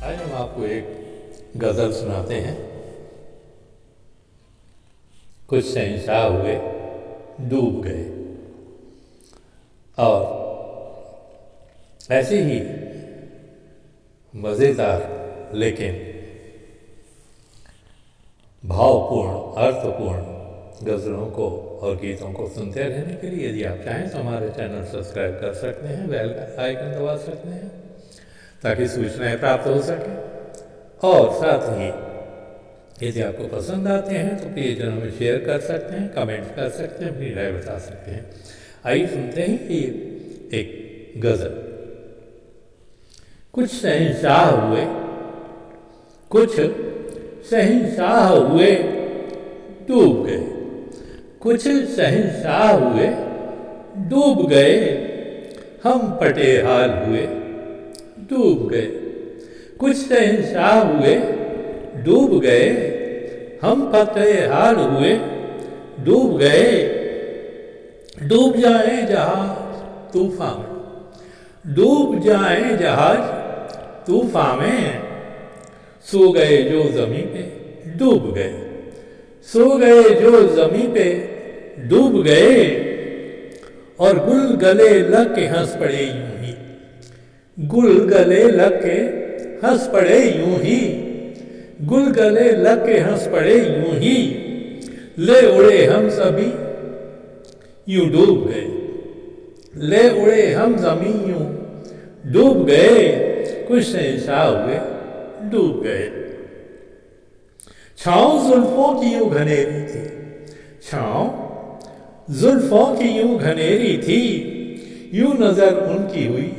आज हम आपको एक गज़ल सुनाते हैं। कुछ शहंशाह हुए डूब गए। और ऐसे ही मज़ेदार लेकिन भावपूर्ण अर्थपूर्ण गज़लों को और गीतों को सुनते रहने के लिए यदि आप चाहें तो हमारे चैनल सब्सक्राइब कर सकते हैं, बेल आइकन दबा सकते हैं ताकि सूचनाएं प्राप्त हो सकें। और साथ ही यदि आपको पसंद आते हैं तो प्रियजनों में शेयर कर सकते हैं, कमेंट कर सकते हैं, अपनी राय बता सकते हैं। आइए सुनते हैं कि एक गज़ल। कुछ शहंशाह हुए, कुछ शहंशाह हुए डूब गए। कुछ शहंशाह हुए डूब गए, हम पटेहाल हुए डूब गए। कुछ शहंशाह हुए डूब गए, हम पटेहाल हुए डूब गए। डूब जाए जहाज तूफान में, डूब जाए जहाज तूफान में, सो गए जो ज़मीं पे डूब गए। सो गए जो ज़मीं पे डूब गए, और गुल गले लग के हंस पड़े यूं ही। गुल गले लग के हंस पड़े यूं ही, गुल गले लग के हंस पड़े यूं ही। ले उड़े हम सभी यूं डूब गए। ले उड़े हम ज़मीं यूं डूब गए। कुछ शहंशाह हुए डूब गए। छाँव जुल्फों की यूं घनेरी थी, छाँव जुल्फों की यूं घनेरी थी, यूं नजर उनकी हुई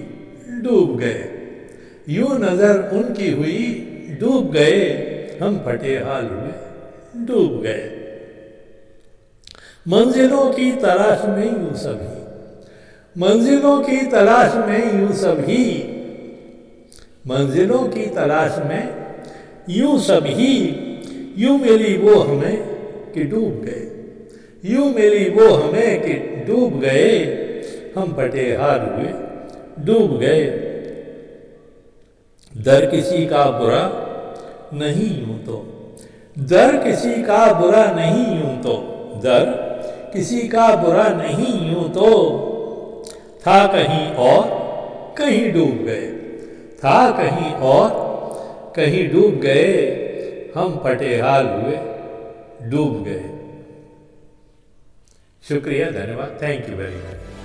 डूब गए। यूं नजर उनकी हुई डूब गए, हम फटेहाल हुए डूब गए। मंजिलों की तलाश में यूं सभी, मंजिलों की तलाश में यूं सभी, मंजिलों की तलाश में यूं सभी, यूं मिली वो हमें कि डूब गए। यूं मिली वो हमें कि डूब गए, हम पटेहाल हुए डूब गए। दर किसी का बुरा नहीं यूं तो, दर किसी का बुरा नहीं यूं तो, दर किसी का बुरा नहीं यूं तो, था कहीं और कहीं डूब गए। था कहीं और कहीं डूब गए, हम पटेहाल हुए डूब गए। शुक्रिया, धन्यवाद, थैंक यू वेरी मच।